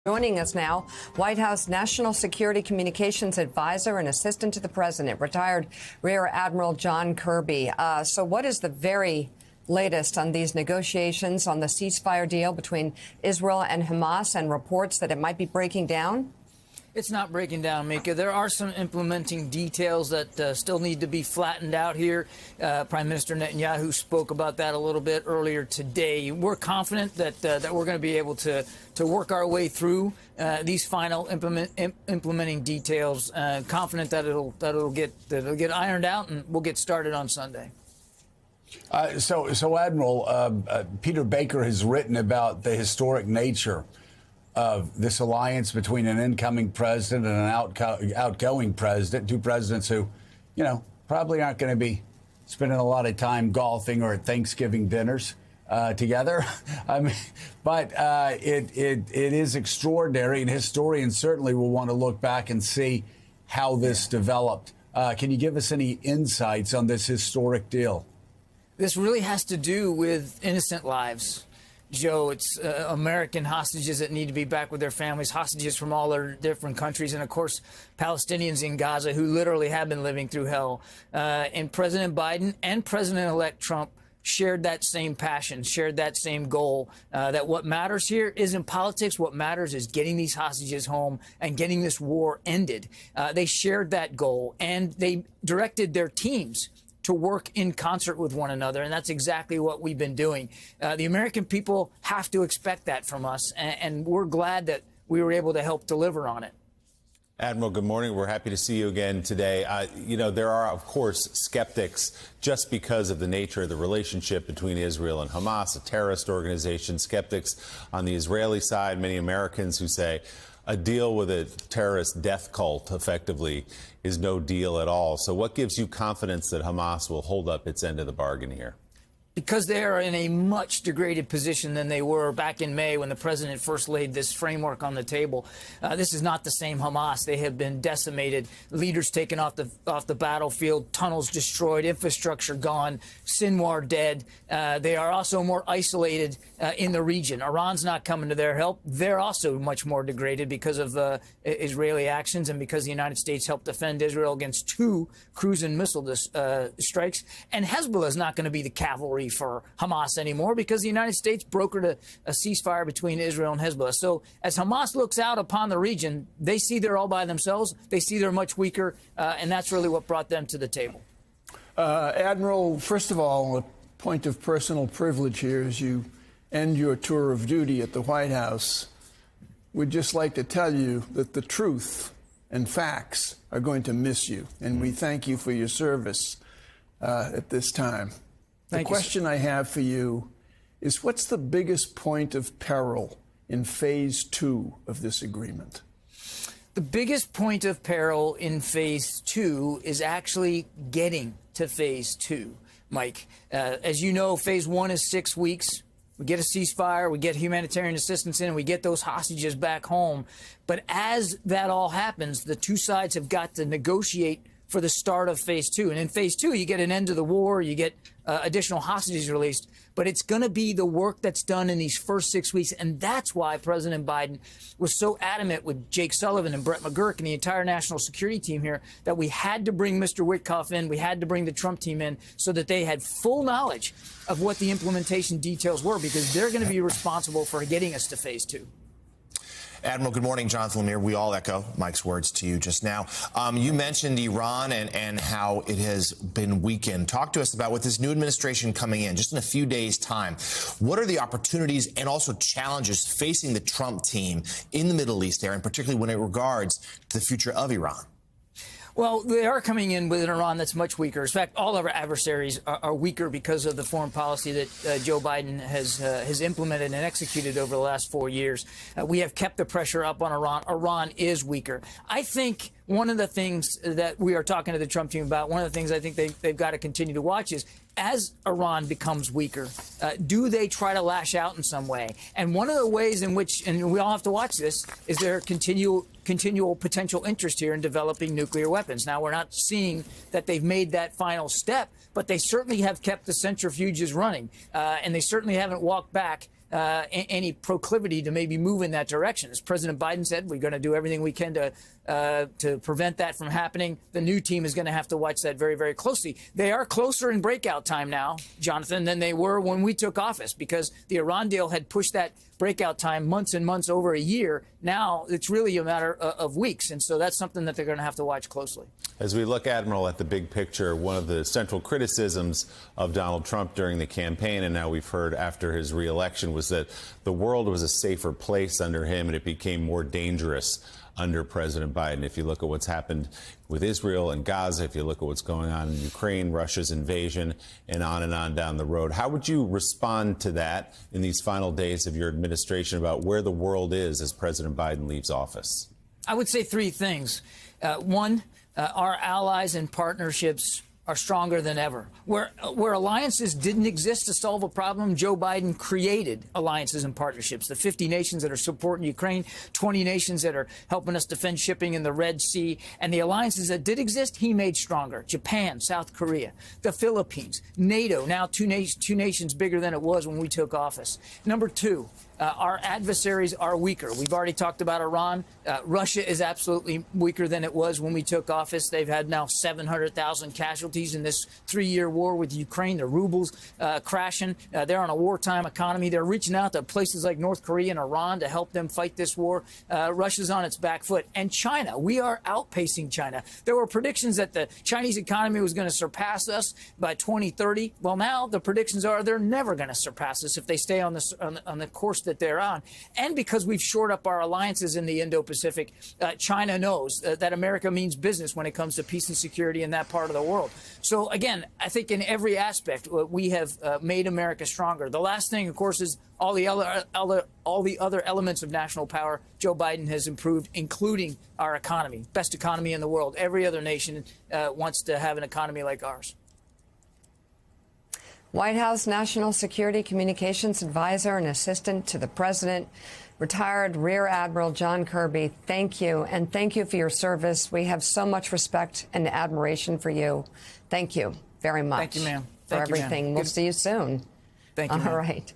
Joining us now, White House National Security Communications Advisor and Assistant to the President, retired Rear Admiral John Kirby. So what is the very latest on these negotiations on the ceasefire deal between Israel and Hamas and reports that it might be breaking down? It's not breaking down, Mika. There are some implementing details that still need to be flattened out here. Prime Minister Netanyahu spoke about that a little bit earlier today. We're confident that we're going to be able to work our way through these final implementing details. Confident that it'll get ironed out, and we'll get started on Sunday. So Admiral, Peter Baker has written about the historic nature of this alliance between an incoming president and an outgoing president, two presidents who, you know, probably aren't going to be spending a lot of time golfing or at Thanksgiving dinners together. I mean, but it is extraordinary, and historians certainly will want to look back and see how this developed. Can you give us any insights on this historic deal? This really has to do with innocent lives. Joe, it's American hostages that need to be back with their families, hostages from all their different countries, and, of course, Palestinians in Gaza who literally have been living through hell. And President Biden and President-elect Trump shared that same passion, shared that same goal, that what matters here isn't politics. What matters is getting these hostages home and getting this war ended. They shared that goal, and they directed their teams to work in concert with one another, and that's exactly what we've been doing. The American people have to expect that from us, and we're glad that we were able to help deliver on it. Admiral, good morning. We're happy to see you again today. You know, there are, of course, skeptics just because of the nature of the relationship between Israel and Hamas, a terrorist organization, skeptics on the Israeli side, many Americans who say a deal with a terrorist death cult effectively is no deal at all. So what gives you confidence that Hamas will hold up its end of the bargain here? Because they are in a much degraded position than they were back in May when the president first laid this framework on the table. This is not the same Hamas. They have been decimated, leaders taken off the battlefield, tunnels destroyed, infrastructure gone, Sinwar dead. They are also more isolated in the region. Iran's not coming to their help. They're also much more degraded because of Israeli actions and because the United States helped defend Israel against 2 cruise and missile strikes. And Hezbollah is not going to be the cavalry for Hamas anymore because the United States brokered a ceasefire between Israel and Hezbollah. So as Hamas looks out upon the region, they see they're all by themselves. They see they're much weaker, and that's really what brought them to the table. Admiral, first of all, a point of personal privilege here as you end your tour of duty at the White House. We'd just like to tell you that the truth and facts are going to miss you, and we thank you for your service at this time. The question I have for you is, what's the biggest point of peril in phase 2 of this agreement? The biggest point of peril in phase 2 is actually getting to phase 2, Mike. As you know, phase 1 is 6 weeks. We get a ceasefire, we get humanitarian assistance in, and we get those hostages back home. But as that all happens, the two sides have got to negotiate for the start of phase 2. And in phase 2, you get an end to the war, you get additional hostages released. But it's going to be the work that's done in these first 6 weeks. And that's why President Biden was so adamant with Jake Sullivan and Brett McGurk and the entire national security team here that we had to bring Mr. Witkoff in, we had to bring the Trump team in so that they had full knowledge of what the implementation details were, because they're going to be responsible for getting us to phase 2. Admiral, good morning. Jonathan Lemire. We all echo Mike's words to you just now. You mentioned Iran and how it has been weakened. Talk to us about, with this new administration coming in just in a few days' time, what are the opportunities and also challenges facing the Trump team in the Middle East there, and particularly when it regards to the future of Iran? Well, they are coming in with an Iran that's much weaker. In fact, all of our adversaries are weaker because of the foreign policy that Joe Biden has implemented and executed over the last 4 years. We have kept the pressure up on Iran. Iran is weaker. I think one of the things that we are talking to the Trump team about, one of the things I think they've got to continue to watch is, as Iran becomes weaker, do they try to lash out in some way? And one of the ways in which, and we all have to watch this, is their continual potential interest here in developing nuclear weapons. Now, we're not seeing that they've made that final step, but they certainly have kept the centrifuges running, and they certainly haven't walked back any proclivity to maybe move in that direction. As President Biden said, we're going to do everything we can to prevent that from happening. The new team is going to have to watch that very, very closely. They are closer in breakout time now, Jonathan, than they were when we took office, because the Iran deal had pushed that breakout time months and months, over a year. Now it's really a matter of weeks. And so that's something that they're going to have to watch closely. As we look, Admiral, at the big picture, one of the central criticisms of Donald Trump during the campaign, and now we've heard after his reelection, was that the world was a safer place under him and it became more dangerous under President Biden. If you look at what's happened with Israel and Gaza, if you look at what's going on in Ukraine, Russia's invasion, and on down the road, how would you respond to that in these final days of your administration about where the world is as President Biden leaves office? I would say three things. One, our allies and partnerships are stronger than ever. Where alliances didn't exist to solve a problem, Joe Biden created alliances and partnerships. The 50 nations that are supporting Ukraine, 20 nations that are helping us defend shipping in the Red Sea, and the alliances that did exist, he made stronger. Japan, South Korea, the Philippines, NATO, now two nations bigger than it was when we took office. Number two, our adversaries are weaker. We've already talked about Iran. Russia is absolutely weaker than it was when we took office. They've had now 700,000 casualties in this 3-year war with Ukraine. The ruble's crashing. They're on a wartime economy. They're reaching out to places like North Korea and Iran to help them fight this war. Russia's on its back foot. And China, we are outpacing China. There were predictions that the Chinese economy was going to surpass us by 2030. Well, now the predictions are they're never going to surpass us if they stay on the course that they're on. And because we've shored up our alliances in the Indo-Pacific, China knows that America means business when it comes to peace and security in that part of the world. So, again, I think in every aspect, we have made America stronger. The last thing, of course, is all the other elements of national power Joe Biden has improved, including our economy, best economy in the world. Every other nation wants to have an economy like ours. White House National Security Communications Advisor and Assistant to the President, retired Rear Admiral John Kirby, thank you. And thank you for your service. We have so much respect and admiration for you. Thank you very much. Thank you, ma'am. For everything. We'll see you soon. Thank you, ma'am. All right.